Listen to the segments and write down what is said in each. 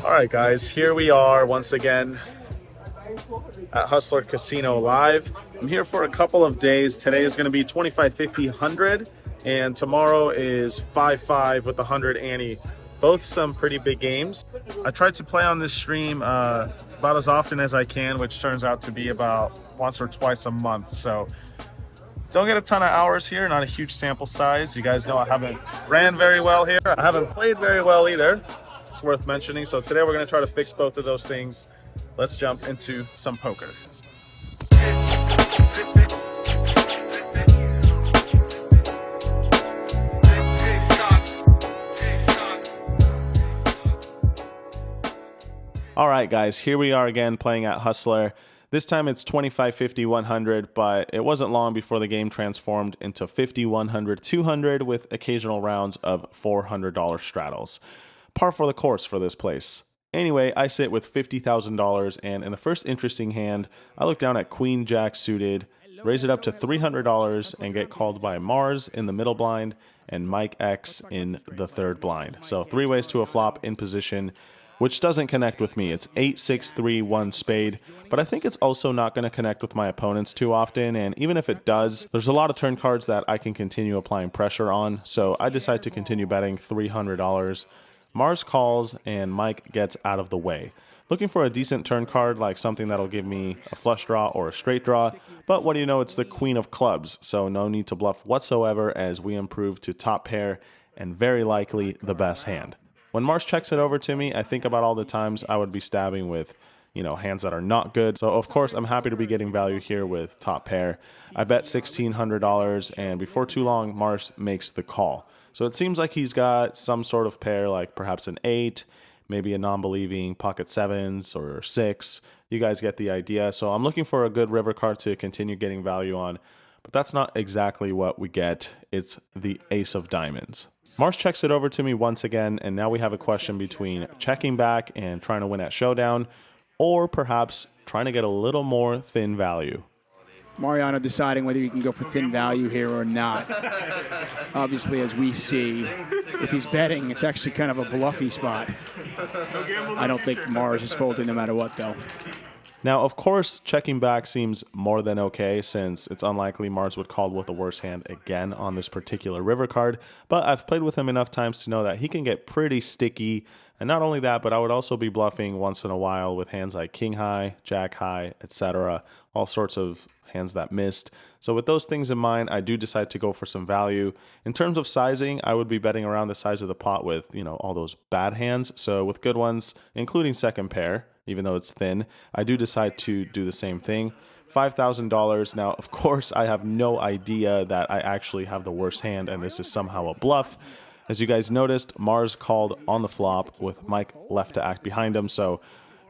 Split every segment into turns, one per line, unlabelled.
Alright guys, here we are once again at Hustler Casino Live. I'm here for a couple of days. Today is going to be 25, 50, 100, and tomorrow is 5-5 with 100 ante. Both some pretty big games. I tried to play on this stream about as often as I can, which turns out to be about once or twice a month. So don't get a ton of hours here, not a huge sample size. You guys know I haven't ran very well here. I haven't played very well either. It's worth mentioning. So today we're going to try to fix both of those things. Let's jump into some poker. All right, guys, here we are again playing at Hustler. This time it's 25, 50, 100, but it wasn't long before the game transformed into 50, 100, 200 with occasional rounds of $400 straddles. Par for the course for this place. Anyway, I sit with $50,000, and in the first interesting hand, I look down at Queen Jack suited, raise it up to $300, and get called by Mars in the middle blind and Mike X in the third blind. So 3 ways to a flop in position, which doesn't connect with me. It's 8, 6, 3, 1 spade, but I think it's also not going to connect with my opponents too often, and even if it does, there's a lot of turn cards that I can continue applying pressure on, so I decide to continue betting $300. Mars calls and Mike gets out of the way. Looking for a decent turn card, like something that'll give me a flush draw or a straight draw, but what do you know, it's the queen of clubs, so no need to bluff whatsoever as we improve to top pair and very likely the best hand. When Mars checks it over to me, I think about all the times I would be stabbing with, hands that are not good. So of course I'm happy to be getting value here with top pair. I bet $1,600, and before too long, Mars makes the call. So it seems like he's got some sort of pair, like perhaps an 8, maybe a non-believing pocket 7s or 6. You guys get the idea. So I'm looking for a good river card to continue getting value on, but that's not exactly what we get. It's the ace of diamonds. Mars checks it over to me once again, and now we have a question between checking back and trying to win at showdown, or perhaps trying to get a little more thin value.
Mariano deciding whether he can go for thin value here or not. Obviously, as we see, if he's betting, it's actually kind of a bluffy spot. I don't think Mars is folding no matter what, though.
Now, of course, checking back seems more than okay, since it's unlikely Mars would call with a worse hand again on this particular river card, but I've played with him enough times to know that he can get pretty sticky, and not only that, but I would also be bluffing once in a while with hands like king high, jack high, etc., all sorts of hands that missed. So with those things in mind, I do decide to go for some value. In terms of sizing, I would be betting around the size of the pot with, all those bad hands. So with good ones, including second pair, even though it's thin, I do decide to do the same thing. $5,000. Now, of course, I have no idea that I actually have the worst hand and this is somehow a bluff. As you guys noticed, Mars called on the flop with Mike left to act behind him. So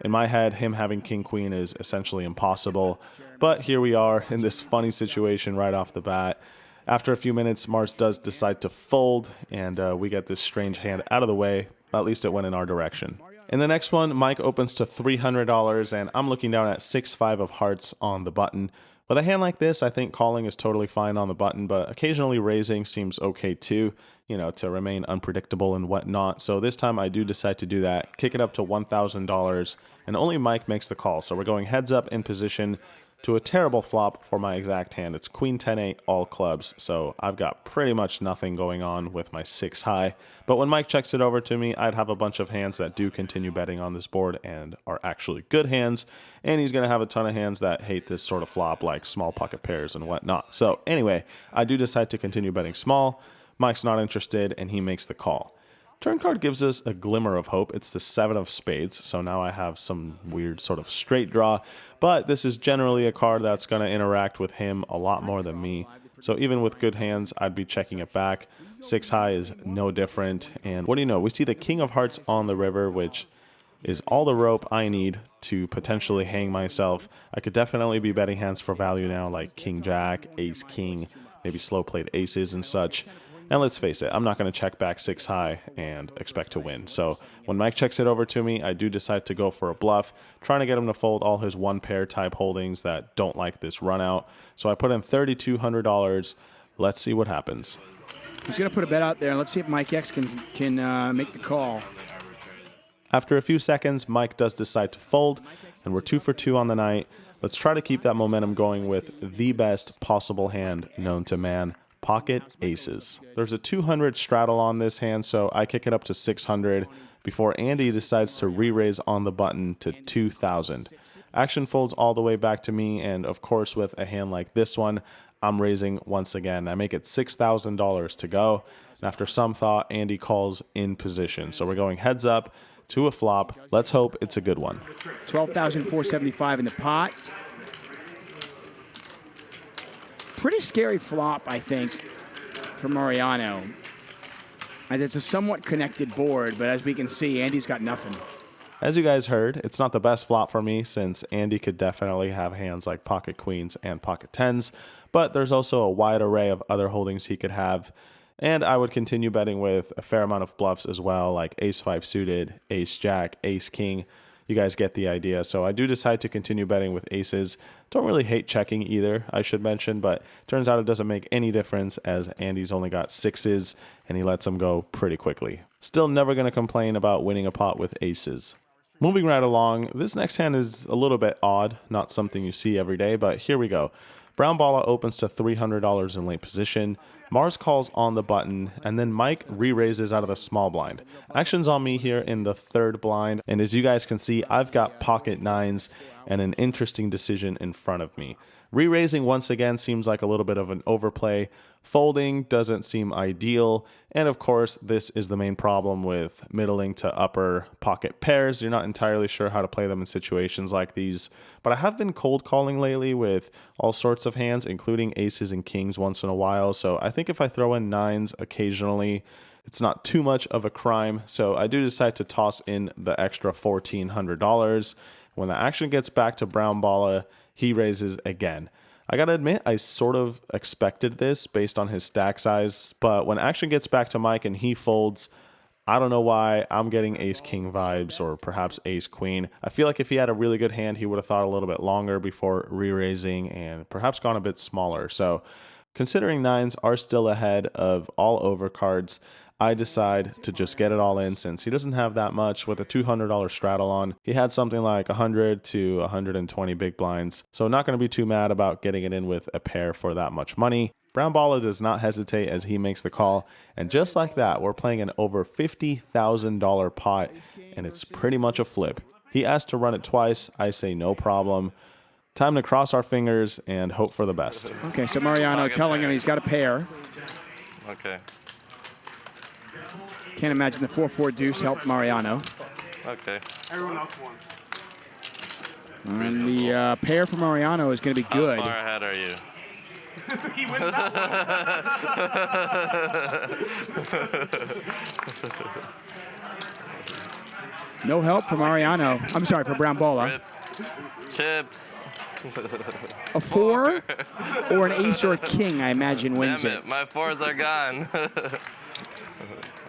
in my head, him having king queen is essentially impossible. But here we are in this funny situation right off the bat. After a few minutes, Mars does decide to fold, and we get this strange hand out of the way. At least it went in our direction. In the next one, Mike opens to $300, and I'm looking down at 6-5 of hearts on the button. With a hand like this, I think calling is totally fine on the button, but occasionally raising seems okay too, to remain unpredictable and whatnot. So this time I do decide to do that, kick it up to $1,000, and only Mike makes the call. So we're going heads up in position to a terrible flop for my exact hand. It's queen 10-8 all clubs, so I've got pretty much nothing going on with my 6 high. But when Mike checks it over to me, I'd have a bunch of hands that do continue betting on this board and are actually good hands, and he's going to have a ton of hands that hate this sort of flop, like small pocket pairs and whatnot. So anyway, I do decide to continue betting small. Mike's not interested, and he makes the call. Turn card gives us a glimmer of hope. It's the 7 of spades, so now I have some weird sort of straight draw, but this is generally a card that's going to interact with him a lot more than me. So even with good hands, I'd be checking it back. 6 high is no different, and what do you know? We see the king of hearts on the river, which is all the rope I need to potentially hang myself. I could definitely be betting hands for value now, like king jack, ace king, maybe slow played aces and such. And let's face it, I'm not going to check back 6 high and expect to win. So when Mike checks it over to me, I do decide to go for a bluff, trying to get him to fold all his one pair type holdings that don't like this run out. So I put in $3,200. Let's see what happens.
He's going to put a bet out there. Let's see if Mike X can make the call.
After a few seconds, Mike does decide to fold, and we're 2 for 2 on the night. Let's try to keep that momentum going with the best possible hand known to man. Pocket aces. There's a 200 straddle on this hand, so I kick it up to 600 before Andy decides to re-raise on the button to 2,000. Action folds all the way back to me, and of course with a hand like this one, I'm raising once again. I make it $6,000 to go, and after some thought, Andy calls in position. So we're going heads up to a flop. Let's hope it's a good one.
12,475 in the pot. Pretty scary flop, I think, for Mariano. As it's a somewhat connected board, but as we can see, Andy's got nothing.
As you guys heard, it's not the best flop for me since Andy could definitely have hands like pocket queens and pocket tens, but there's also a wide array of other holdings he could have, and I would continue betting with a fair amount of bluffs as well, like ace-5 suited, ace-jack, ace-king. You guys get the idea. So I do decide to continue betting with aces. Don't really hate checking either, I should mention, but turns out it doesn't make any difference as Andy's only got sixes and he lets them go pretty quickly. Still never going to complain about winning a pot with aces. Moving right along, this next hand is a little bit odd, not something you see every day, but here we go. Brown Balla opens to $300 in late position. Mars calls on the button, and then Mike re-raises out of the small blind. Action's on me here in the third blind, and as you guys can see, I've got pocket nines and an interesting decision in front of me. Re-raising once again seems like a little bit of an overplay. Folding doesn't seem ideal, and of course, this is the main problem with middling to upper pocket pairs. You're not entirely sure how to play them in situations like these, but I have been cold calling lately with all sorts of hands, including aces and kings once in a while, so I think if I throw in nines occasionally, it's not too much of a crime, so I do decide to toss in the extra $1,400. When the action gets back to Brown Balla, he raises again. I gotta admit, I sort of expected this based on his stack size, but when action gets back to Mike and he folds, I don't know why I'm getting ace-king vibes or perhaps ace-queen. I feel like if he had a really good hand, he would have thought a little bit longer before re-raising and perhaps gone a bit smaller. So considering nines are still ahead of all overcards, I decide to just get it all in since he doesn't have that much with a $200 straddle on. He had something like 100 to 120 big blinds, so not going to be too mad about getting it in with a pair for that much money. Brown Balla does not hesitate as he makes the call, and just like that, we're playing an over $50,000 pot, and it's pretty much a flip. He asked to run it twice. I say no problem. Time to cross our fingers and hope for the best.
Okay, so Mariano telling him he's got a pair.
Okay.
Can't imagine the 4-4 deuce helped Mariano.
Okay.
Everyone else won.
And the pair for Mariano is going to be good.
How far ahead are you?
He wins that one.
No help for Mariano. I'm sorry, for Brown Balla.
Rip. Chips.
A 4 or an ace or a king, I imagine, wins
Damn
it.
it, my fours are gone.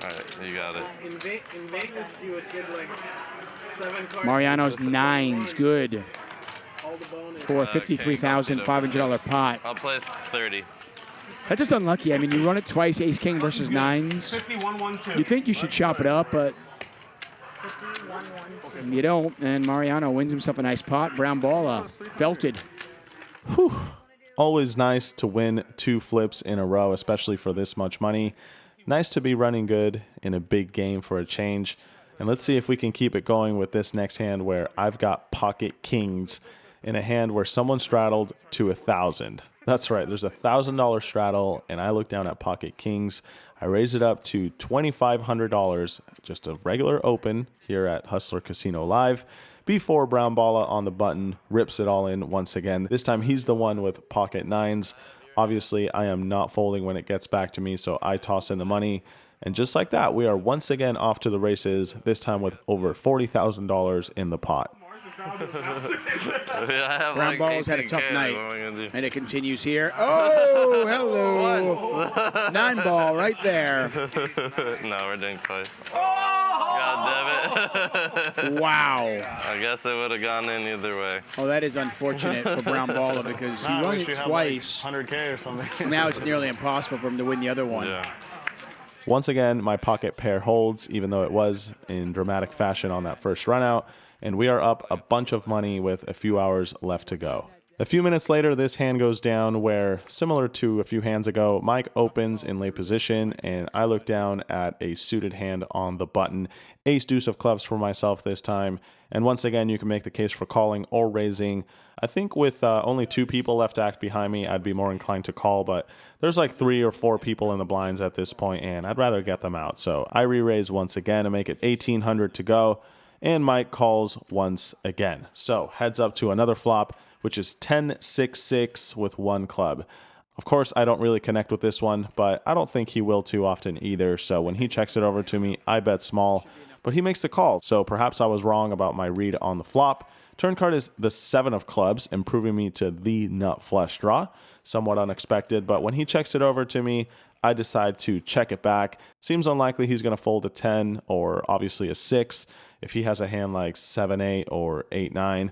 Alright, you got it.
In Vegas, you would get like 7 cards.
Mariano's nines, good.
All the bonus.
For a $53,500 pot.
I'll play 30.
That's just unlucky. I mean, you run it twice, ace-king versus nines.
51-1-2.
You think you should chop it up, but you don't. And Mariano wins himself a nice pot. Brown Balla felted.
Whew. Always nice to win 2 flips in a row, especially for this much money. Nice to be running good in a big game for a change. And let's see if we can keep it going with this next hand where I've got pocket kings in a hand where someone straddled to 1,000. That's right, there's a $1,000 straddle, and I look down at pocket kings. I raise it up to $2,500, just a regular open here at Hustler Casino Live, before Brown Balla on the button rips it all in once again. This time he's the one with pocket nines. Obviously, I am not folding when it gets back to me, so I toss in the money. And just like that, we are once again off to the races, this time with over $40,000 in the pot.
I have
Brown
like
Ball's had a
18K.
tough
What
night.
am I gonna do?
And it continues here. Oh, hello. 9 ball right there.
No, we're doing twice. God damn it.
Wow.
I guess it would have gone in either way.
Oh, that is unfortunate for Brown Baller because he won it twice.
100K or something.
Now it's nearly impossible for him to win the other one.
Yeah.
Once again, my pocket pair holds, even though it was in dramatic fashion on that first run out, and we are up a bunch of money with a few hours left to go. A few minutes later, this hand goes down where, similar to a few hands ago, Mike opens in late position, and I look down at a suited hand on the button. Ace deuce of clubs for myself this time, and once again, you can make the case for calling or raising. I think with only 2 people left to act behind me, I'd be more inclined to call, but there's like 3 or 4 people in the blinds at this point, and I'd rather get them out. So I re-raise once again and make it 1,800 to go, and Mike calls once again. So heads up to another flop, which is 10-6-6 with 1 club. Of course, I don't really connect with this one, but I don't think he will too often either. So when he checks it over to me, I bet small, but he makes the call. So perhaps I was wrong about my read on the flop. Turn card is the 7 of clubs, improving me to the nut flush draw. Somewhat unexpected, but when he checks it over to me, I decide to check it back. Seems unlikely he's going to fold a 10 or obviously a 6. If he has a hand like 7-8 or 8-9,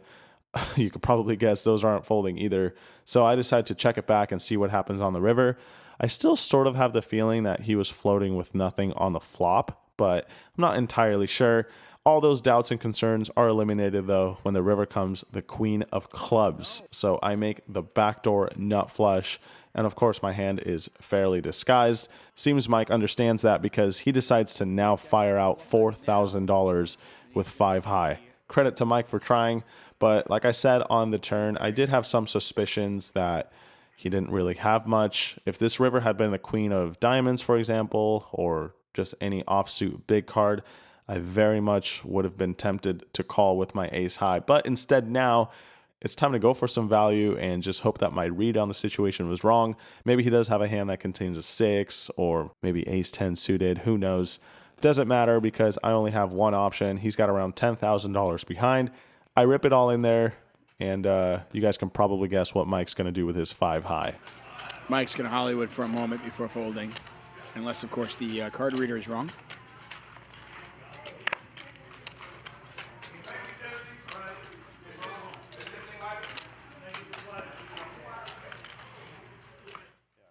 you could probably guess those aren't folding either. So I decide to check it back and see what happens on the river. I still sort of have the feeling that he was floating with nothing on the flop, but I'm not entirely sure. All those doubts and concerns are eliminated though when the river comes the queen of clubs. So I make the backdoor nut flush, and of course my hand is fairly disguised. Seems Mike understands that because he decides to now fire out $4,000 with 5 high. Credit to Mike for trying, but like I said on the turn, I did have some suspicions that he didn't really have much. If this river had been the queen of diamonds, for example, or just any offsuit big card, I very much would have been tempted to call with my ace high. But instead now, it's time to go for some value and just hope that my read on the situation was wrong. Maybe he does have a hand that contains a 6 or maybe ace 10 suited. Who knows? Doesn't matter because I only have one option. He's got around $10,000 behind. I rip it all in there, and you guys can probably guess what Mike's going to do with his 5 high.
Mike's going to Hollywood for a moment before folding, unless, of course, the card reader is wrong.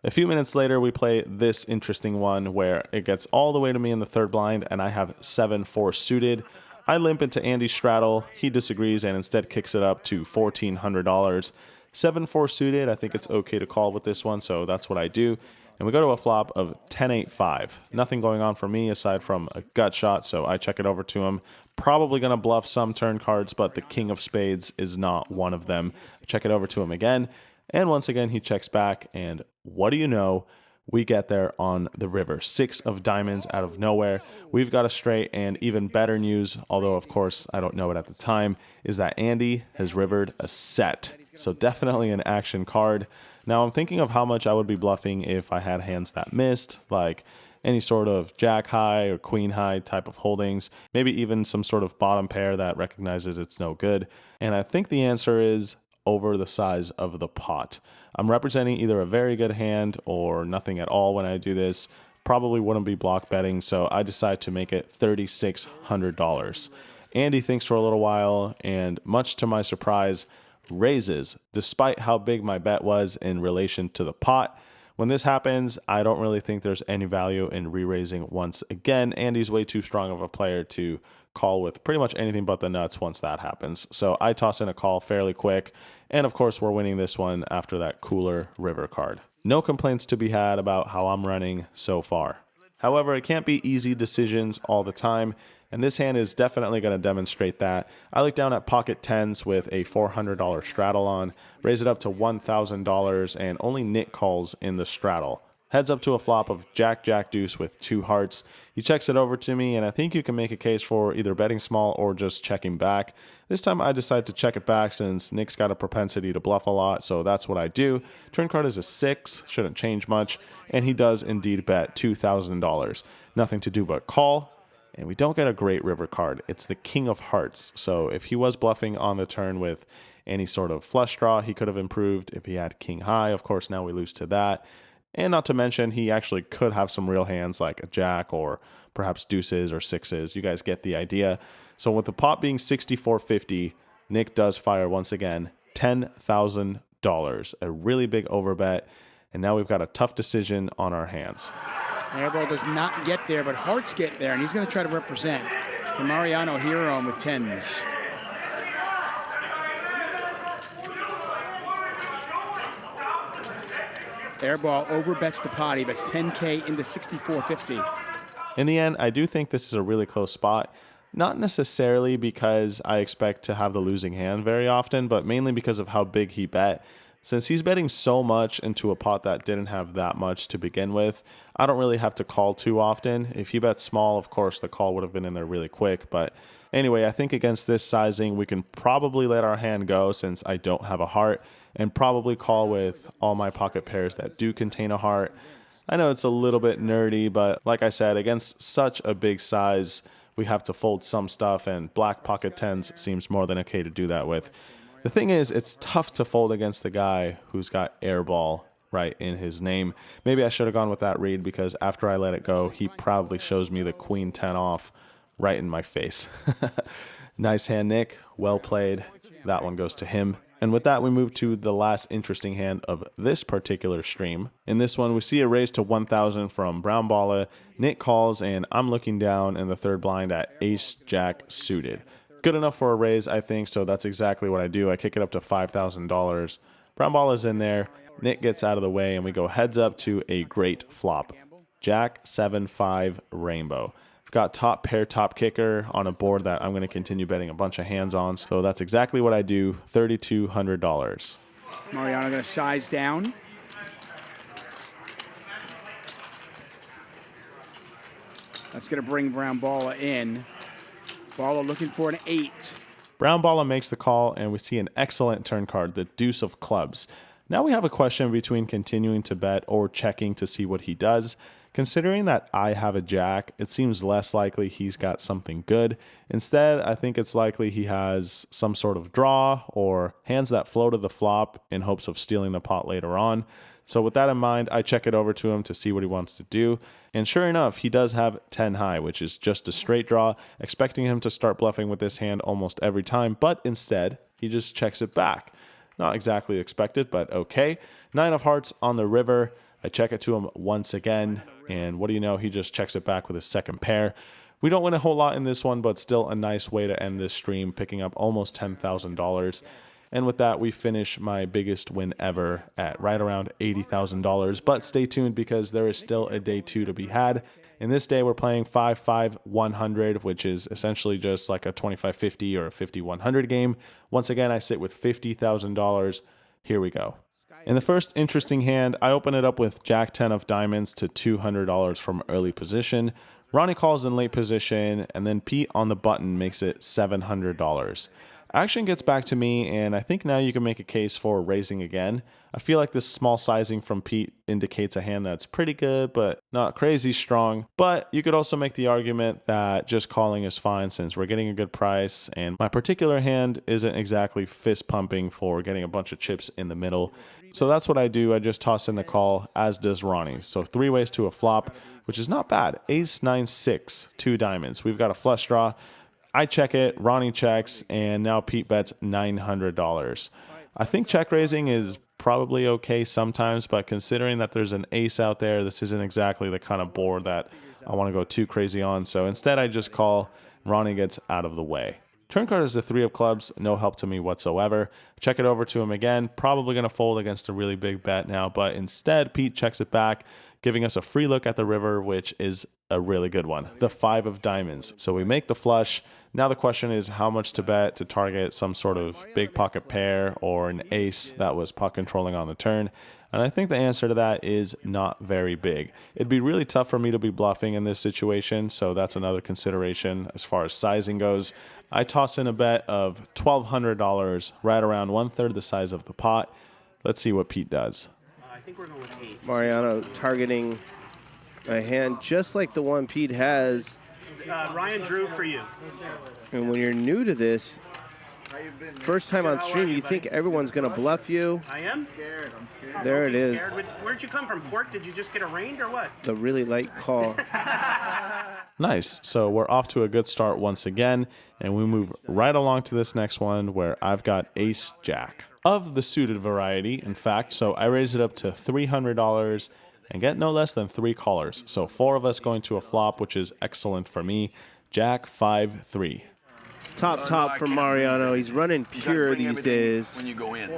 A few minutes later, we play this interesting one where it gets all the way to me in the 3rd blind, and I have 7-4 suited. I limp into Andy's straddle. He disagrees and instead kicks it up to $1,400. 7-4 suited, I think it's okay to call with this one, so that's what I do. And we go to a flop of 10-8-5. Nothing going on for me aside from a gut shot, so I check it over to him. Probably going to bluff some turn cards, but the king of spades is not one of them. Check it over to him again. And once again, he checks back, and what do you know? We get there on the river. 6 of diamonds out of nowhere. We've got a straight, and even better news, although of course I don't know it at the time, is that Andy has rivered a set. So definitely an action card. Now I'm thinking of how much I would be bluffing if I had hands that missed, like any sort of jack high or queen high type of holdings, maybe even some sort of bottom pair that recognizes it's no good. And I think the answer is over the size of the pot. I'm representing either a very good hand or nothing at all when I do this. Probably wouldn't be block betting, so I decide to make it $3,600. Andy thinks for a little while and, much to my surprise, raises, despite how big my bet was in relation to the pot. When this happens, I don't really think there's any value in re-raising once again. Andy's way too strong of a player to call with pretty much anything but the nuts once that happens. So I toss in a call fairly quick. And of course, we're winning this one after that cooler river card. No complaints to be had about how I'm running so far. However, it can't be easy decisions all the time, and this hand is definitely going to demonstrate that. I look down at pocket tens with a $400 straddle on, raise it up to $1,000, and only Nick calls in the straddle. Heads up to a flop of Jack, Jack, Deuce with 2 hearts. He checks it over to me, and I think you can make a case for either betting small or just checking back. This time I decide to check it back since Nick's got a propensity to bluff a lot, so that's what I do. Turn card is a 6, shouldn't change much, and he does indeed bet $2,000. Nothing to do but call, And we don't get a great river card. It's the King of Hearts. So if he was bluffing on the turn with any sort of flush draw, he could have improved. If he had King High, of course, now we lose to that. And not to mention, he actually could have some real hands like a jack or perhaps deuces or sixes. You guys get the idea. So with the pot being $64.50, Nick does fire once again, $10,000. A really big overbet. And now we've got a tough decision on our hands.
Airball does not get there, but hearts get there, and he's going to try to represent the Mariano hero with tens. Airball overbets the pot. He bets 10K into 64.50.
In the end, I do think this is a really close spot. Not necessarily because I expect to have the losing hand very often, but mainly because of how big he bet. Since he's betting so much into a pot that didn't have that much to begin with, I don't really have to call too often. If he bets small, of course, the call would have been in there really quick. But anyway, I think against this sizing, we can probably let our hand go since I don't have a heart, and probably call with all my pocket pairs that do contain a heart. I know it's a little bit nerdy, but like I said, against such a big size, we have to fold some stuff, and black pocket tens seems more than okay to do that with. The thing is, it's tough to fold against the guy who's got airball right in his name. Maybe I should have gone with that read, because after I let it go, he proudly shows me the queen 10 off right in my face. Nice hand, Nick. Well played. That one goes to him. And with that, we move to the last interesting hand of this particular stream. In this one, we see a raise to 1,000 from Brown Balla. Nick calls, and I'm looking down in the third blind at Ace Jack suited. Good enough for a raise, I think, so that's exactly what I do. I kick it up to $5,000. Brown Balla's in there. Nick gets out of the way, and we go heads up to a great flop. Jack 7-5 rainbow. I've got top pair, top kicker on a board that I'm going to continue betting a bunch of hands on. So that's exactly what I do, $3,200.
Mariano going to size down. That's going to bring Brown Balla in. Balla looking for an 8.
Brown Balla makes the call, and we see an excellent turn card, the deuce of clubs. Now we have a question between continuing to bet or checking to see what he does. Considering that I have a jack, it seems less likely he's got something good. Instead, I think it's likely he has some sort of draw or hands that flow to the flop in hopes of stealing the pot later on. So with that in mind, I check it over to him to see what he wants to do. And sure enough, he does have 10 high, which is just a straight draw, expecting him to start bluffing with this hand almost every time. But instead, he just checks it back. Not exactly expected, but okay. 9 of hearts on the river. I check it to him once again, and what do you know, he just checks it back with his second pair. We don't win a whole lot in this one, but still a nice way to end this stream, picking up almost $10,000. And with that, we finish my biggest win ever at right around $80,000. But stay tuned, because there is still a day 2 to be had. In this day, we're playing 5-5-100, which is essentially just like a 25-50 or a 50-100 game. Once again, I sit with $50,000. Here we go. In the first interesting hand, I open it up with Jack 10 of diamonds to $200 from early position. Ronnie calls in late position, and then Pete on the button makes it $700. Action gets back to me, and I think now you can make a case for raising again. I feel like this small sizing from Pete indicates a hand that's pretty good, but not crazy strong. But you could also make the argument that just calling is fine since we're getting a good price, and my particular hand isn't exactly fist pumping for getting a bunch of chips in the middle. So that's what I do. I just toss in the call, as does Ronnie. So 3 ways to a flop, which is not bad. Ace, 9, 6, 2 diamonds. We've got a flush draw. I check it, Ronnie checks, and now Pete bets $900. I think check raising is probably okay sometimes, but considering that there's an ace out there, this isn't exactly the kind of board that I want to go too crazy on. So instead, I just call. Ronnie gets out of the way. Turn card is the 3 of clubs, no help to me whatsoever. Check it over to him again, probably going to fold against a really big bet now, but instead Pete checks it back, giving us a free look at the river, which is a really good one, the 5 of diamonds. So we make the flush. Now the question is how much to bet to target some sort of big pocket pair or an ace that was pot controlling on the turn. And I think the answer to that is not very big. It'd be really tough for me to be bluffing in this situation, so that's another consideration as far as sizing goes. I toss in a bet of $1,200, right around 1/3 the size of the pot. Let's see what Pete does.
I think we're going with 8. Mariano targeting a hand just like the one Pete has Ryan Drew for you.
And when you're new to this, first time on stream, you think everyone's going to bluff you.
I am?
Scared. I'm scared.
There it is.
Where'd you come from, Port? Did you just get arraigned or what?
The really light call.
Nice. So we're off to a good start once again, and we move right along to this next one where I've got Ace Jack. Of the suited variety, in fact, so I raise it up to $300 and get no less than 3 callers. So 4 of us going to a flop, which is excellent for me. Jack 5-3.
Top from Mariano. He's running pure these days.
When you go in,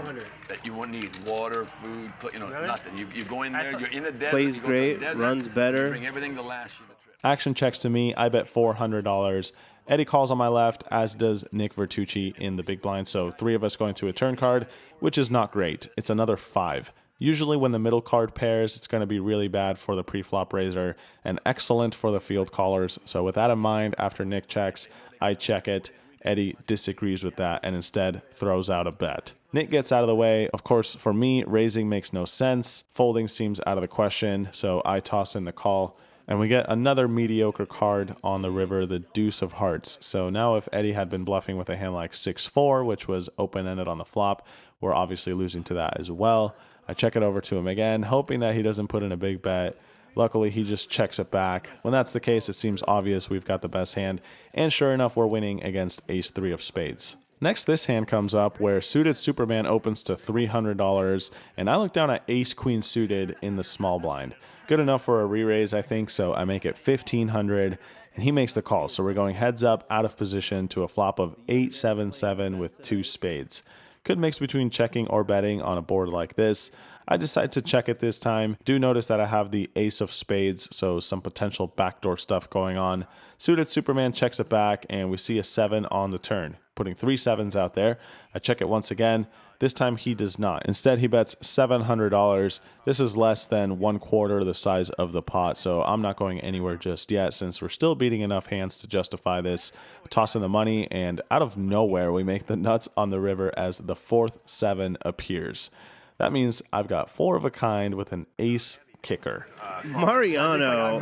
that you won't need water, food, nothing. You go in there, you're in the desert.
Plays
you go
great,
to the desert,
runs better.
Bring everything to last you the trip.
Action checks to me. I bet $400. Eddie calls on my left, as does Nick Vertucci in the big blind. So 3 of us going to a turn card, which is not great. It's another 5. Usually when the middle card pairs, it's going to be really bad for the pre-flop raiser and excellent for the field callers. So with that in mind, after Nick checks, I check it. Eddie disagrees with that and instead throws out a bet. Nick gets out of the way. Of course, for me, raising makes no sense. Folding seems out of the question, so I toss in the call. And we get another mediocre card on the river, the deuce of hearts. So now if Eddie had been bluffing with a hand like 6-4, which was open-ended on the flop, we're obviously losing to that as well. I check it over to him again, hoping that he doesn't put in a big bet. Luckily, he just checks it back. When that's the case, it seems obvious we've got the best hand. And sure enough, we're winning against Ace-3 of spades. Next, this hand comes up where suited Superman opens to $300, and I look down at Ace-Queen suited in the small blind. Good enough for a re-raise, I think, so I make it $1,500, and he makes the call. So we're going heads up, out of position to a flop of 8-7-7 with 2 spades. Could mix between checking or betting on a board like this. I decide to check it this time. Do notice that I have the ace of spades, so some potential backdoor stuff going on. Suited Superman checks it back, and we see a 7 on the turn, putting 3 7s out there. I check it once again. This time he does not. Instead, he bets $700. This is less than 1/4 the size of the pot, so I'm not going anywhere just yet since we're still beating enough hands to justify this. Toss in the money, and out of nowhere, we make the nuts on the river as the 4th 7 appears. That means I've got 4 of a kind with an ace kicker.
Mariano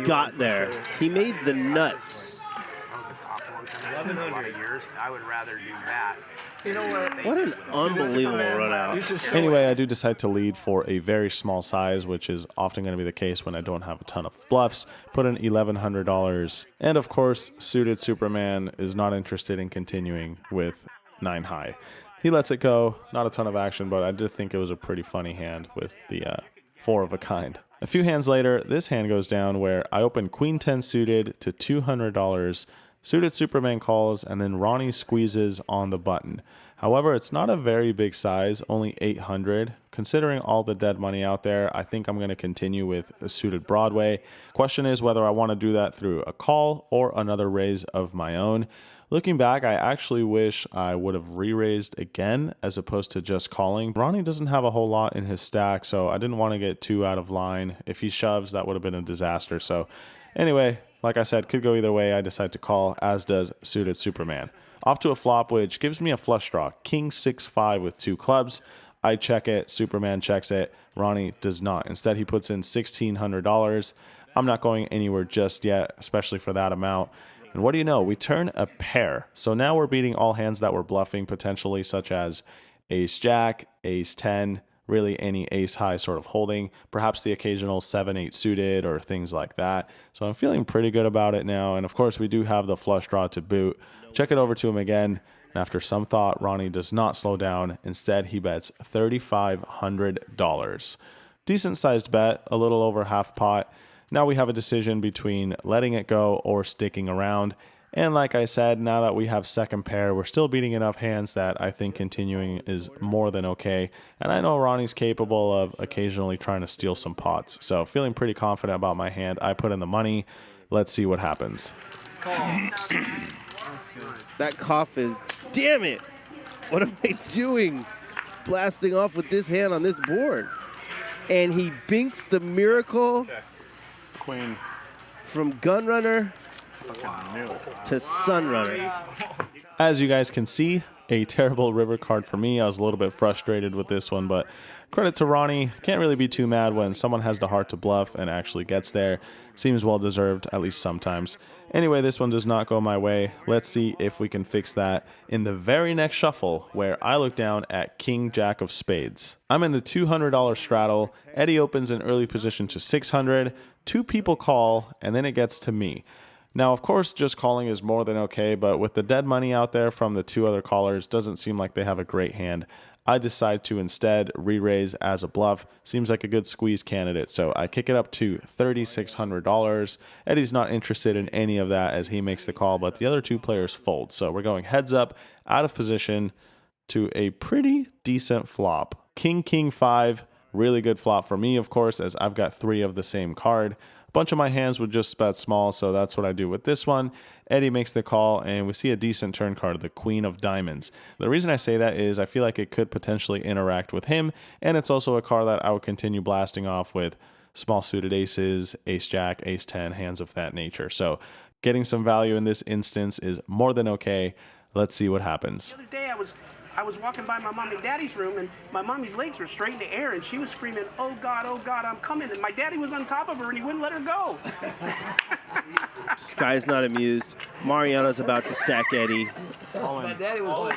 got there. He made the nuts.
1,100 years. I would rather do that.
You know what?
What an unbelievable run out.
Anyway, I do decide to lead for a very small size, which is often going to be the case when I don't have a ton of bluffs. Put in $1,100. And of course, suited Superman is not interested in continuing with 9 high. He lets it go. Not a ton of action, but I did think it was a pretty funny hand with the 4 of a kind. A few hands later, this hand goes down where I open Queen 10 suited to $200. Suited Superman calls, and then Ronnie squeezes on the button. However, it's not a very big size, only 800. Considering all the dead money out there, I think I'm going to continue with a suited Broadway. Question is whether I want to do that through a call or another raise of my own. Looking back, I actually wish I would have re-raised again as opposed to just calling. Ronnie doesn't have a whole lot in his stack, so I didn't want to get too out of line. If he shoves, that would have been a disaster. So anyway, like I said, could go either way. I decide to call, as does suited Superman. Off to a flop, which gives me a flush draw. King 6-5 with 2 clubs. I check it. Superman checks it. Ronnie does not. Instead, he puts in $1,600. I'm not going anywhere just yet, especially for that amount. And what do you know? We turn a pair. So now we're beating all hands that we're bluffing potentially, such as Ace-Jack, Ace-10, really any ace-high sort of holding, perhaps the occasional 7-8 suited or things like that. So I'm feeling pretty good about it now. And of course, we do have the flush draw to boot. Check it over to him again. And after some thought, Ronnie does not slow down. Instead, he bets $3,500. Decent sized bet, a little over half pot. Now we have a decision between letting it go or sticking around. And like I said, now that we have second pair, we're still beating enough hands that I think continuing is more than okay. And I know Ronnie's capable of occasionally trying to steal some pots. So feeling pretty confident about my hand. I put in the money. Let's see what happens.
That cough is, damn it. What am I doing? Blasting off with this hand on this board. And he binks the miracle.
Queen.
From Gunrunner to Sunrunner.
As you guys can see, A terrible river card for me. I was a little bit frustrated with this one, but credit to Ronnie. Can't really be too mad when someone has the heart to bluff and actually gets there. Seems well deserved, at least sometimes. Anyway, this one does not go my way. Let's see if we can fix that in the very next shuffle, where I look down at King Jack of Spades. I'm in the $200 straddle. Eddie opens in early position to 600. Two people call, and then it gets to me. Now, of course, just calling is more than okay, but with the dead money out there from the two other callers, doesn't seem like they have a great hand. I decide to instead re-raise as a bluff. Seems like a good squeeze candidate, so I kick it up to $3,600. Eddie's not interested in any of that as he makes the call, but the other two players fold. So we're going heads up, out of position, to a pretty decent flop. King, King 5, really good flop for me, of course, as I've got 3 of the same card. Bunch of my hands would just bet small, so that's what I do with this one. Eddie makes the call, and we see a decent turn card, the Queen of Diamonds. The reason I say that is I feel like it could potentially interact with him, and it's also a card that I would continue blasting off with small suited aces, ace-jack, ace-10, hands of that nature. So getting some value in this instance is more than okay. Let's see what happens.
The other day I was walking by my mom and daddy's room, and my mommy's legs were straight in the air, and she was screaming, oh God, I'm coming. And my daddy was on top of her, and he wouldn't let her go.
Sky's not amused. Mariano's about to stack Eddie.
My daddy was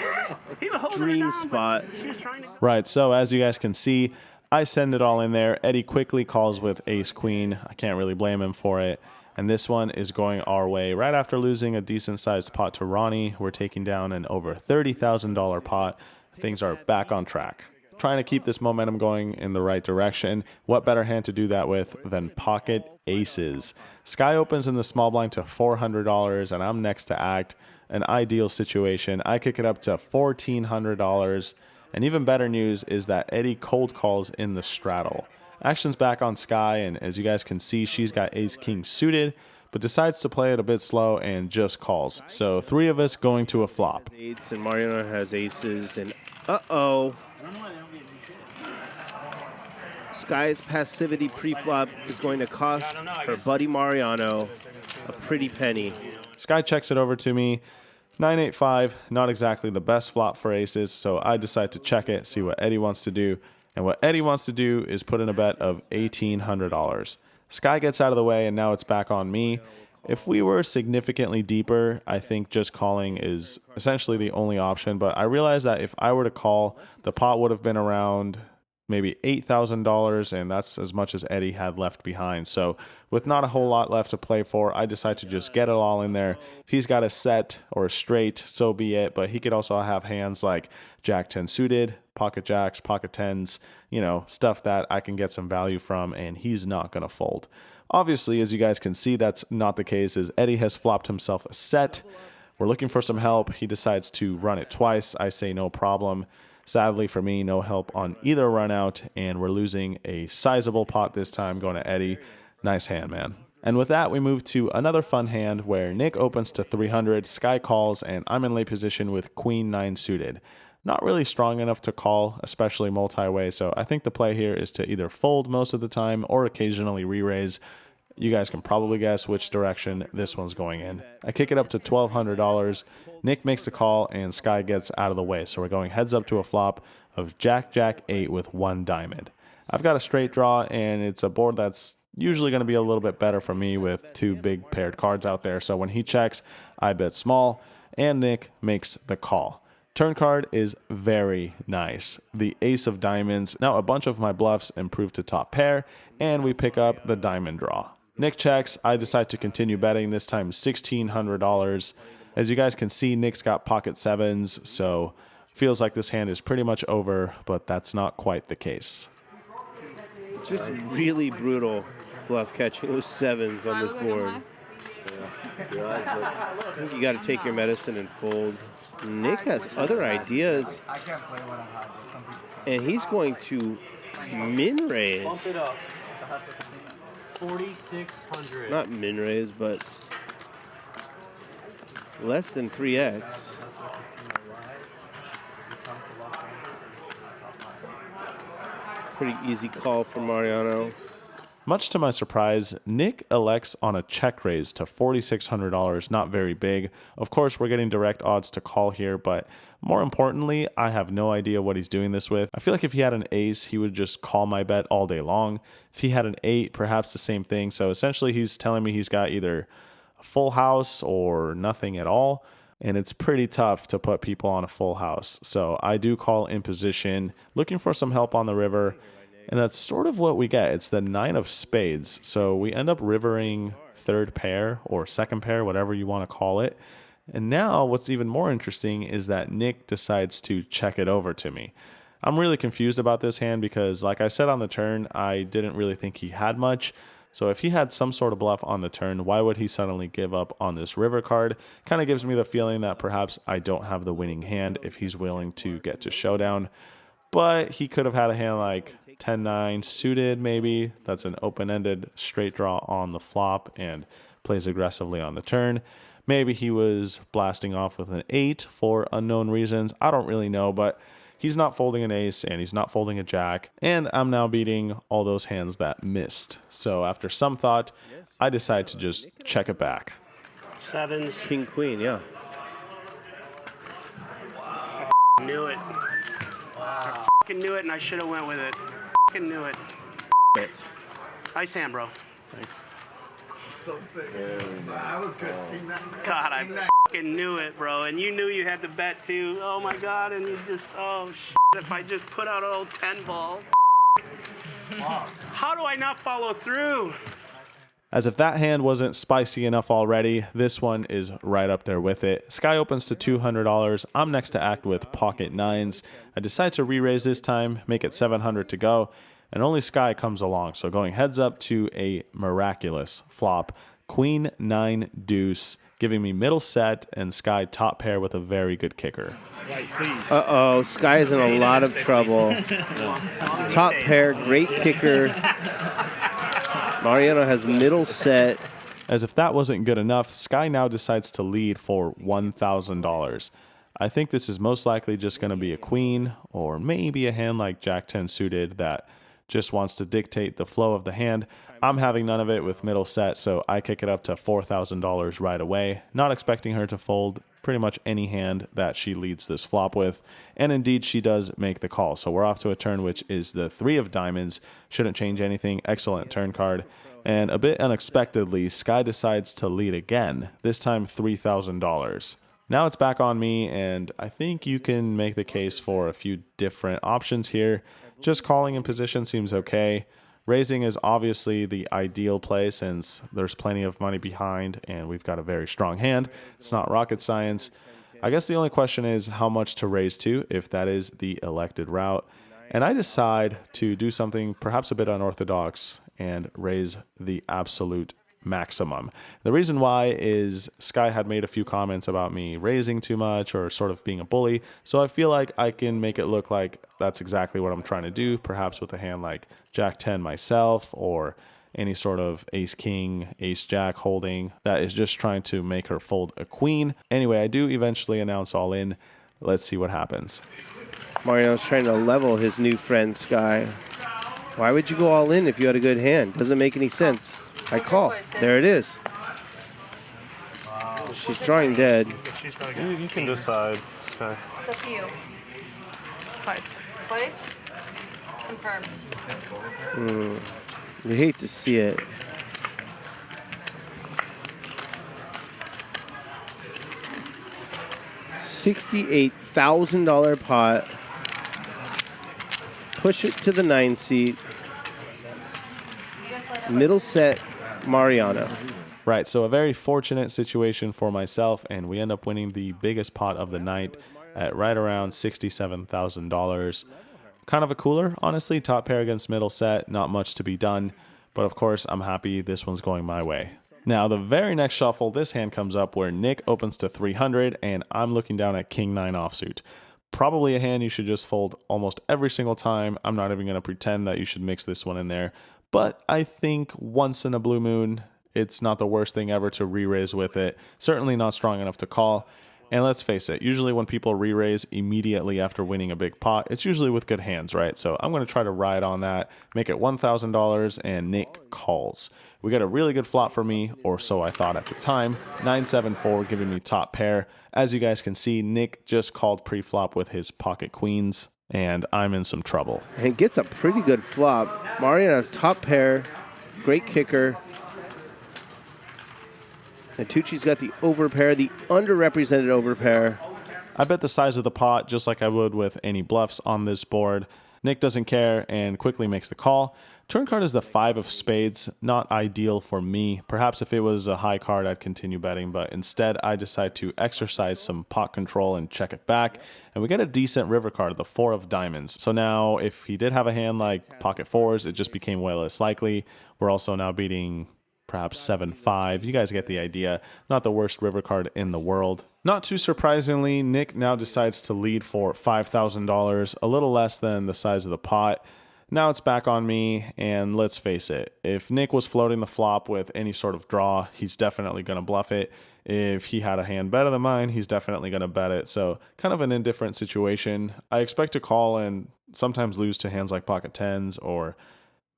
He was holding
Dream
her down,
spot.
but she was trying to...
Right, so as you guys can see, I send it all in there. Eddie quickly calls with ace-queen. I can't really blame him for it. And this one is going our way. Right after losing a decent-sized pot to Ronnie, we're taking down an over $30,000 pot. Things are back on track. Trying to keep this momentum going in the right direction. What better hand to do that with than pocket aces? Sky opens in the small blind to $400, and I'm next to act. An ideal situation. I kick it up to $1,400. And even better news is that Eddie cold calls in the straddle. Action's back on Sky, and as you guys can see, she's got ace-king suited, but decides to play it a bit slow and just calls. So 3 of us going to a flop.
Eights, and Mariano has aces, and uh-oh. Sky's passivity pre-flop is going to cost her buddy Mariano a pretty penny.
Sky checks it over to me. 9-8-5, not exactly the best flop for aces, so I decide to check it, see what Eddie wants to do. And what Eddie wants to do is put in a bet of $1,800. Sky gets out of the way, and now it's back on me. If we were significantly deeper, I think just calling is essentially the only option. But I realized that if I were to call, the pot would have been around maybe $8,000, and that's as much as Eddie had left behind. So with not a whole lot left to play for, I decide to just get it all in there. If he's got a set or a straight, so be it, but he could also have hands like Jack 10 suited, pocket jacks, pocket 10s, you know, stuff that I can get some value from, and he's not going to fold. Obviously, as you guys can see, that's not the case, as Eddie has flopped himself a set. We're looking for some help. He decides to run it twice. I say no problem. Sadly for me, no help on either run out, and we're losing a sizable pot this time going to Eddie. Nice hand, man. And with that, we move to another fun hand where Nick opens to 300, Sky calls, and I'm in late position with Queen 9 suited. Not really strong enough to call, especially multi-way, so I think the play here is to either fold most of the time or occasionally re-raise. You guys can probably guess which direction this one's going in. I kick it up to $1,200. Nick makes the call, and Sky gets out of the way. So we're going heads up to a flop of Jack, Jack 8 with 1 diamond. I've got a straight draw, and it's a board that's usually going to be a little bit better for me with 2 big paired cards out there. So when he checks, I bet small, and Nick makes the call. Turn card is very nice. The ace of diamonds. Now a bunch of my bluffs improve to top pair, and we pick up the diamond draw. Nick checks. I decide to continue betting, this time $1,600. As you guys can see, Nick's got pocket 7s, so feels like this hand is pretty much over, but that's not quite the case.
Just really brutal bluff catching with 7s on this board. I think you got to take your medicine and fold. Nick has other ideas, and he's going to min raise.
Bump it up. 4,600.
Not min raise, but less than 3x. Pretty easy call for Mariano.
Much to my surprise, Nick elects on a check raise to $4,600, not very big. Of course, we're getting direct odds to call here, but more importantly, I have no idea what he's doing this with. I feel like if he had an ace, he would just call my bet all day long. If he had an 8, perhaps the same thing. So essentially, he's telling me he's got either a full house or nothing at all. And it's pretty tough to put people on a full house. So I do call in position, looking for some help on the river. And that's sort of what we get. It's the 9 of spades. So we end up rivering third pair or second pair, whatever you want to call it. And now what's even more interesting is that Nick decides to check it over to me. I'm really confused about this hand because, like I said on the turn, I didn't really think he had much. So if he had some sort of bluff on the turn, why would he suddenly give up on this river card? Kind of gives me the feeling that perhaps I don't have the winning hand if he's willing to get to showdown. But he could have had a hand like 10-9 suited maybe. That's an open-ended straight draw on the flop and plays aggressively on the turn. Maybe he was blasting off with an 8 for unknown reasons. I don't really know, but he's not folding an ace and he's not folding a jack. And I'm now beating all those hands that missed. So after some thought, I decide to just check it back.
Sevens.
King, queen, yeah.
I knew it. I knew it, and I should have went with it. I knew it. Nice hand, bro.
Thanks.
So sick. That was good.
God, I knew it, bro. And you knew you had to bet too. Oh my God, and you just, oh shit, if I just put out an old 10 ball. How do I not follow through?
As if that hand wasn't spicy enough already, this one is right up there with it. Sky opens to $200. I'm next to act with pocket 9s. I decide to re-raise this time, make it $700 to go, and only Sky comes along. So going heads up to a miraculous flop, queen 9 deuce, giving me middle set and Sky top pair with a very good kicker.
Uh-oh, Sky is in a lot of trouble. Top pair, great kicker. Mariano has middle set.
As if that wasn't good enough, Sky now decides to lead for $1,000. I think this is most likely just going to be a queen or maybe a hand like Jack 10 suited that just wants to dictate the flow of the hand. I'm having none of it with middle set, so I kick it up to $4,000 right away, not expecting her to fold pretty much any hand that she leads this flop with. And indeed, she does make the call. So we're off to a turn, which is the 3 of diamonds. Shouldn't change anything. Excellent turn card. And a bit unexpectedly, Sky decides to lead again, this time $3,000. Now it's back on me, and I think you can make the case for a few different options here. Just calling in position seems okay. Raising is obviously the ideal play since there's plenty of money behind and we've got a very strong hand. It's not rocket science. I guess the only question is how much to raise to if that is the elected route. And I decide to do something perhaps a bit unorthodox and raise the absolute maximum. The reason why is Sky had made a few comments about me raising too much or sort of being a bully. So I feel like I can make it look like that's exactly what I'm trying to do, perhaps with a hand like Jack 10 myself or any sort of ace king, ace jack holding that is just trying to make her fold a queen. Anyway, I do eventually announce all in. Let's see what happens.
Mariano's trying to level his new friend, Sky. Why would you go all in if you had a good hand? Doesn't make any sense. I call. There it is. She's drawing dead.
You can decide, Sky.
It's up to you. Twice. Twice? Confirmed.
You hate to see it. $68,000 pot. Push it to the 9 seat. Middle set, Mariano.
Right, so a very fortunate situation for myself, and we end up winning the biggest pot of the night at right around $67,000. Kind of a cooler, honestly. Top pair against middle set, not much to be done, but of course I'm happy this one's going my way. Now the very next shuffle, this hand comes up where Nick opens to 300 and I'm looking down at king 9 offsuit. Probably a hand you should just fold almost every single time. I'm not even going to pretend that you should mix this one in there, but I think once in a blue moon, it's not the worst thing ever to re-raise with it. Certainly not strong enough to call. And let's face it, usually when people re-raise immediately after winning a big pot, it's usually with good hands, right? So I'm going to try to ride on that, make it $1,000, and Nick calls. We got a really good flop for me, or so I thought at the time. 9-7-4 giving me top pair. As you guys can see, Nick just called pre-flop with his pocket queens, and I'm in some trouble.
And gets a pretty good flop. Mariano's top pair, great kicker. And Tucci's got the overpair, the underrepresented overpair.
I bet the size of the pot just like I would with any bluffs on this board. Nick doesn't care and quickly makes the call. Turn card is the 5 of spades, not ideal for me. Perhaps if it was a high card, I'd continue betting, but instead I decide to exercise some pot control and check it back. And we get a decent river card, the 4 of diamonds. So now if he did have a hand like pocket fours, it just became way less likely. We're also now beating perhaps 7-5. You guys get the idea. Not the worst river card in the world. Not too surprisingly, Nick now decides to lead for $5,000, a little less than the size of the pot. Now it's back on me, and let's face it, if Nick was floating the flop with any sort of draw, he's definitely going to bluff it. If he had a hand better than mine, he's definitely going to bet it. So kind of an indifferent situation. I expect to call and sometimes lose to hands like pocket tens or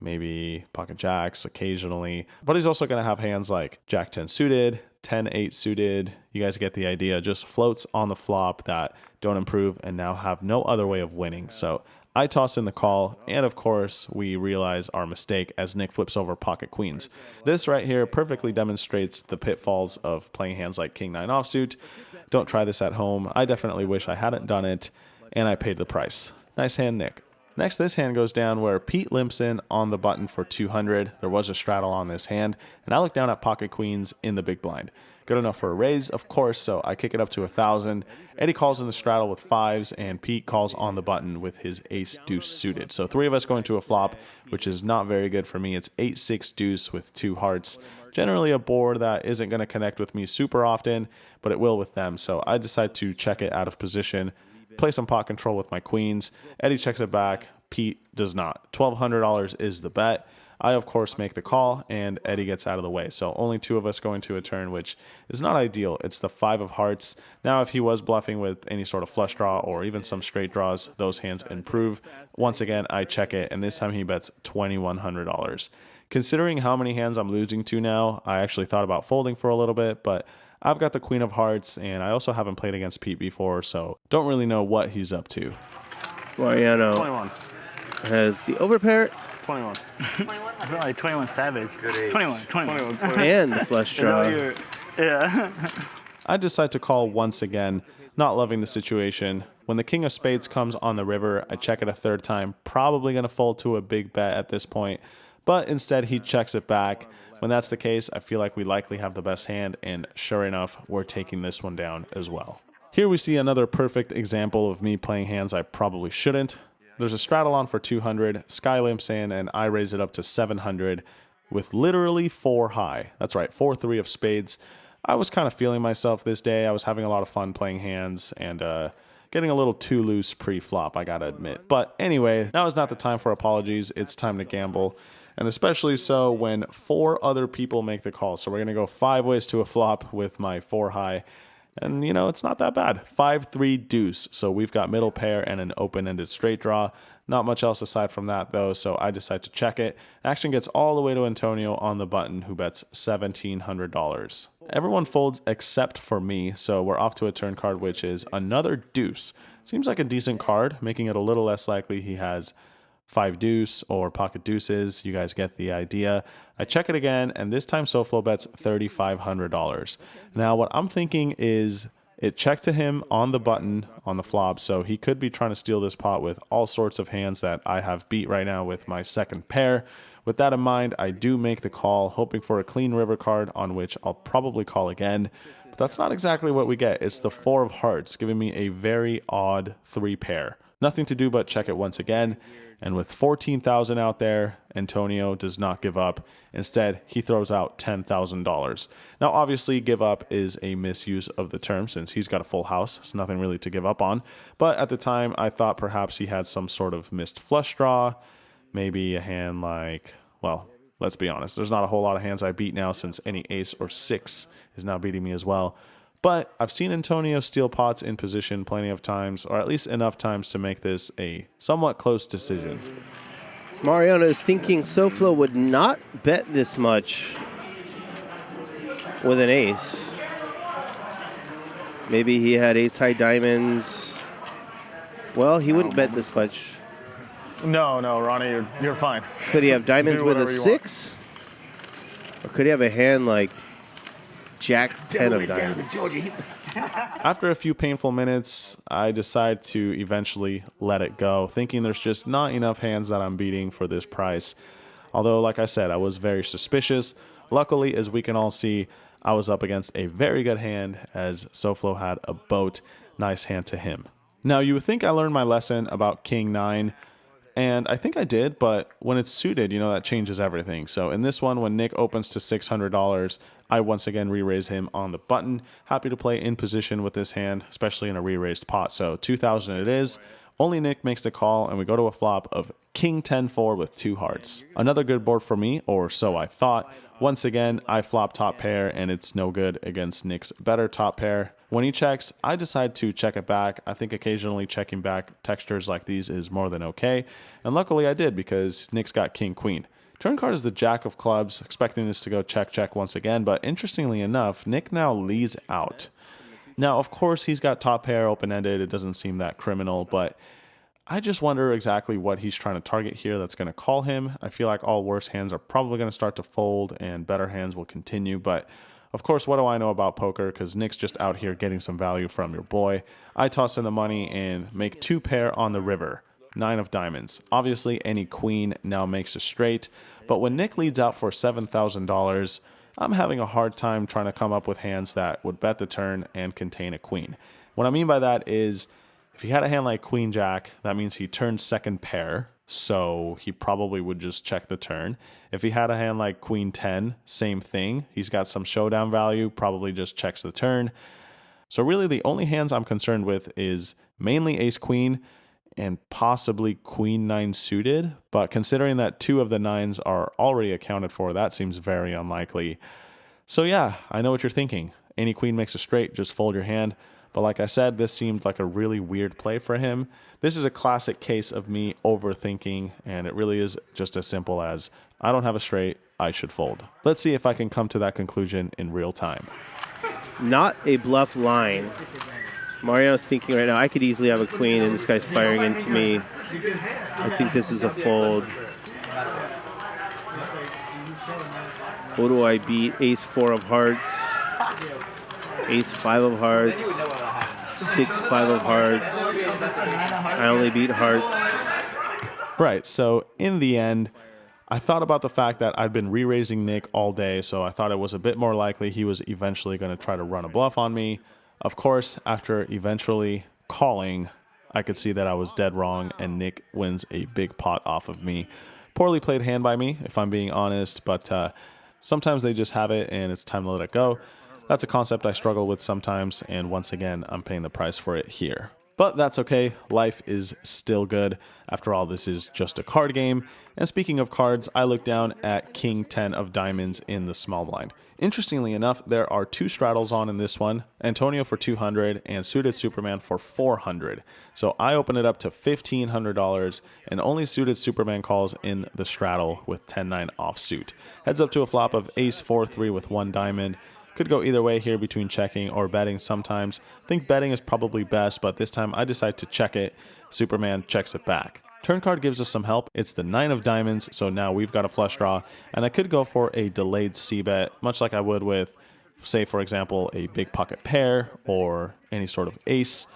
maybe pocket jacks occasionally, but he's also going to have hands like jack 10 suited, 10-8 suited. You guys get the idea. Just floats on the flop that don't improve and now have no other way of winning. So I toss in the call, and of course we realize our mistake as Nick flips over pocket queens. This right here perfectly demonstrates the pitfalls of playing hands like king 9 offsuit. Don't try this at home. I definitely wish I hadn't done it, and I paid the price. Nice hand, Nick. Next, this hand goes down where Pete limps in on the button for 200. There was a straddle on this hand, and I look down at pocket queens in the big blind. Good enough for a raise, of course, so I kick it up to 1,000. Eddie calls in the straddle with 5s, and Pete calls on the button with his ace deuce suited. So 3 of us going to a flop, which is not very good for me. It's 8-6 deuce with 2 hearts. Generally a board that isn't going to connect with me super often, but it will with them. So I decide to check it out of position, play some pot control with my queens. Eddie checks it back. Pete does not. $1,200 is the bet. I, of course, make the call, and Eddie gets out of the way. So only 2 of us going to a turn, which is not ideal. It's the 5 of hearts. Now, if he was bluffing with any sort of flush draw or even some straight draws, those hands improve. Once again, I check it, and this time he bets $2,100. Considering how many hands I'm losing to now, I actually thought about folding for a little bit, but I've got the queen of hearts, and I also haven't played against Pete before, so don't really know what he's up to.
Mariano
21.
has the overpair
21. I feel like 21 savage. Good age. 21.
and the flush draw.
Yeah.
I decide to call once again, not loving the situation. When the king of spades comes on the river, I check it a third time, probably going to fold to a big bet at this point, but instead he checks it back. When that's the case, I feel like we likely have the best hand, and sure enough, we're taking this one down as well. Here we see another perfect example of me playing hands I probably shouldn't. There's a straddle on for 200, Sky limps in, and I raise it up to 700 with literally 4 high. That's right, 4-3 of spades. I was kind of feeling myself this day. I was having a lot of fun playing hands and getting a little too loose pre-flop, I gotta admit. But anyway, now is not the time for apologies. It's time to gamble, and especially so when 4 other people make the call. So we're gonna go 5 ways to a flop with my 4 high. And, you know, it's not that bad. 5-3 deuce. So we've got middle pair and an open-ended straight draw. Not much else aside from that, though, so I decide to check it. Action gets all the way to Antonio on the button, who bets $1,700. Everyone folds except for me, so we're off to a turn card, which is another deuce. Seems like a decent card, making it a little less likely he has 5 deuce or pocket deuces. You guys get the idea. I check it again, and this time SoFlo bets $3,500. Now, what I'm thinking is it checked to him on the button on the flop, so he could be trying to steal this pot with all sorts of hands that I have beat right now with my second pair. With that in mind, I do make the call, hoping for a clean river card on which I'll probably call again. But that's not exactly what we get. It's the 4 of hearts, giving me a very odd 3 pair. Nothing to do but check it once again. And with 14,000 out there, Antonio does not give up. Instead, he throws out $10,000. Now, obviously, give up is a misuse of the term since he's got a full house. It's nothing really to give up on. But at the time, I thought perhaps he had some sort of missed flush draw. Maybe a hand like, well, let's be honest. There's not a whole lot of hands I beat now since any ace or 6 is now beating me as well. But I've seen Antonio steal pots in position plenty of times, or at least enough times to make this a somewhat close decision.
Mariano is thinking SoFlo would not bet this much with an ace. Maybe he had ace high diamonds. Well, he wouldn't bet this much.
No, Ronnie, you're fine.
Could he have diamonds
Do
with a
whatever you
6? Or could he have a hand like Jack 10 of diamonds?
After a few painful minutes, I decide to eventually let it go, thinking there's just not enough hands that I'm beating for this price. Although, like I said, I was very suspicious. Luckily, as we can all see, I was up against a very good hand as SoFlo had a boat. Nice hand to him. Now, you would think I learned my lesson about King 9, and I think I did, but when it's suited, that changes everything. So in this one, when Nick opens to $600, I once again re-raise him on the button. Happy to play in position with this hand, especially in a re-raised pot. So 2,000 it is. Only Nick makes the call, and we go to a flop of King 10-4 with 2 hearts. Another good board for me, or so I thought. Once again, I flop top pair, and it's no good against Nick's better top pair. When he checks, I decide to check it back. I think occasionally checking back textures like these is more than okay. And luckily I did, because Nick's got King Queen. Turn card is the Jack of Clubs, expecting this to go check once again, but interestingly enough, Nick now leads out. Now, of course, he's got top pair open-ended. It doesn't seem that criminal, but I just wonder exactly what he's trying to target here that's going to call him. I feel like all worse hands are probably going to start to fold and better hands will continue, but of course, what do I know about poker? Because Nick's just out here getting some value from your boy. I toss in the money and make 2 pair on the river. 9 of diamonds. Obviously, any queen now makes a straight, but when Nick leads out for $7,000, I'm having a hard time trying to come up with hands that would bet the turn and contain a queen. What I mean by that is, if he had a hand like Queen Jack, that means he turns second pair, so he probably would just check the turn. If he had a hand like Queen 10, same thing. He's got some showdown value, probably just checks the turn. So really the only hands I'm concerned with is mainly Ace Queen and possibly Queen 9 suited, but considering that 2 of the 9s are already accounted for, that seems very unlikely. So yeah, I know what you're thinking. Any queen makes a straight, just fold your hand. But like I said, this seemed like a really weird play for him. This is a classic case of me overthinking, and it really is just as simple as, I don't have a straight, I should fold. Let's see if I can come to that conclusion in real time.
Not a bluff line. Mariano's thinking right now, I could easily have a queen, and this guy's firing into me. I think this is a fold. What do I beat? Ace 4 of hearts. Ace 5 of hearts. 6 5 of hearts. I only beat hearts.
Right, so in the end, I thought about the fact that I'd been re-raising Nick all day, so I thought it was a bit more likely he was eventually going to try to run a bluff on me. Of course, after eventually calling, I could see that I was dead wrong, and Nick wins a big pot off of me. Poorly played hand by me, if I'm being honest, but sometimes they just have it, and it's time to let it go. That's a concept I struggle with sometimes, and once again, I'm paying the price for it here. But that's okay, life is still good. After all, this is just a card game. And speaking of cards, I look down at King 10 of diamonds in the small blind. Interestingly enough, there are 2 straddles on in this one, Antonio for $200 and Suited Superman for $400. So I open it up to $1,500 and only Suited Superman calls in the straddle with 10-9 offsuit. Heads up to a flop of Ace 4-3 with 1 diamond. Could go either way here between checking or betting sometimes. Think betting is probably best, but this time I decide to check it. Superman checks it back. Turn card gives us some help. It's the 9 of diamonds, so now we've got a flush draw, and I could go for a delayed c-bet, much like I would with, say, for example, a big pocket pair or any sort of ace.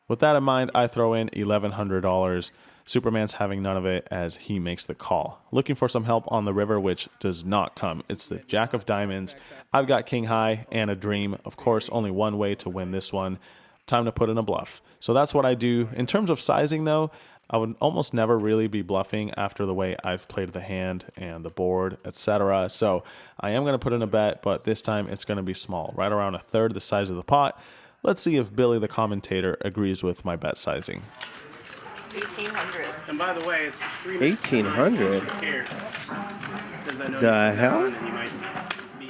With that in mind, I throw in $1,100. Superman's having none of it as he makes the call. Looking for some help on the river, which does not come. It's the Jack of diamonds. I've got King high and a dream. Of course, only one way to win this one. Time to put in a bluff. So that's what I do. In terms of sizing, though, I would almost never really be bluffing after the way I've played the hand and the board, etc. So I am going to put in a bet, but this time it's going to be small, right around 1/3 the size of the pot. Let's see if Billy the commentator agrees with my bet sizing.
1,800.
And by the way, it's
1,800?
here.
The hell?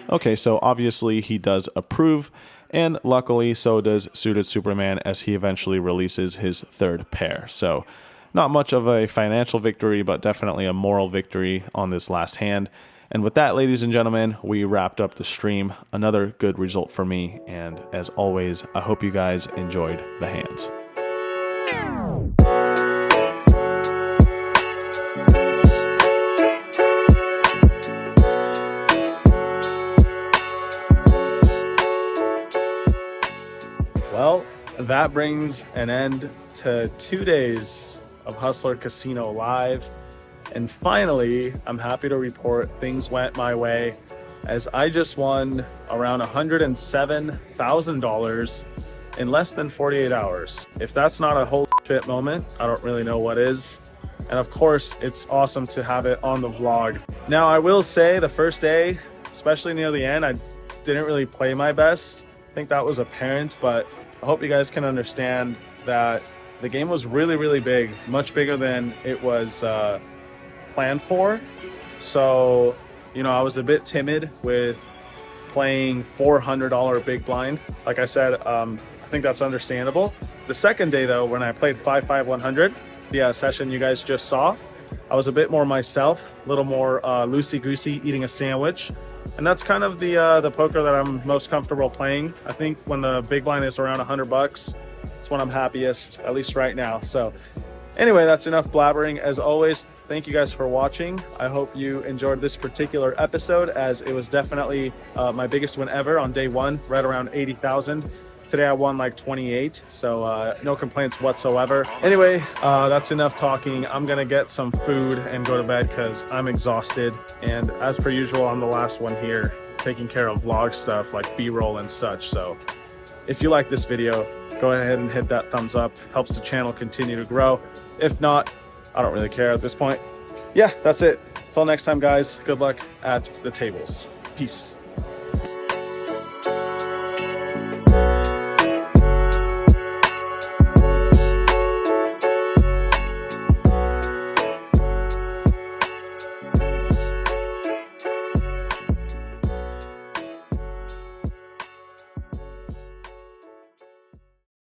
Okay, so obviously he does approve, And luckily, so does Suited Superman as he eventually releases his third pair. So not much of a financial victory, but definitely a moral victory on this last hand. And with that, ladies and gentlemen, we wrapped up the stream. Another good result for me. And as always, I hope you guys enjoyed the hands. Well, that brings an end to 2 days of Hustler Casino Live. And finally, I'm happy to report things went my way as I just won around $107,000 in less than 48 hours. If that's not a whole shit moment, I don't really know what is. And of course, it's awesome to have it on the vlog. Now, I will say the first day, especially near the end, I didn't really play my best. I think that was apparent, but I hope you guys can understand that the game was really, really big, much bigger than it was planned for. So, you know, I was a bit timid with playing $400 big blind. Like I said, I think that's understandable. The second day, though, when I played 5-5-100, the session you guys just saw, I was a bit more myself, a little more loosey-goosey, eating a sandwich. And that's kind of the poker that I'm most comfortable playing. I think when the big blind is around $100, it's when I'm happiest, at least right now. So anyway, that's enough blabbering. As always, thank you guys for watching. I hope you enjoyed this particular episode, as it was definitely my biggest win ever on day one, right around 80,000. Today I won like 28, so no complaints whatsoever. Anyway, that's enough talking. I'm gonna get some food and go to bed because I'm exhausted. And as per usual, I'm the last one here taking care of vlog stuff like B-roll and such. So if you like this video, go ahead and hit that thumbs up. Helps the channel continue to grow. If not, I don't really care at this point. Yeah, that's it. Until next time, guys, good luck at the tables. Peace.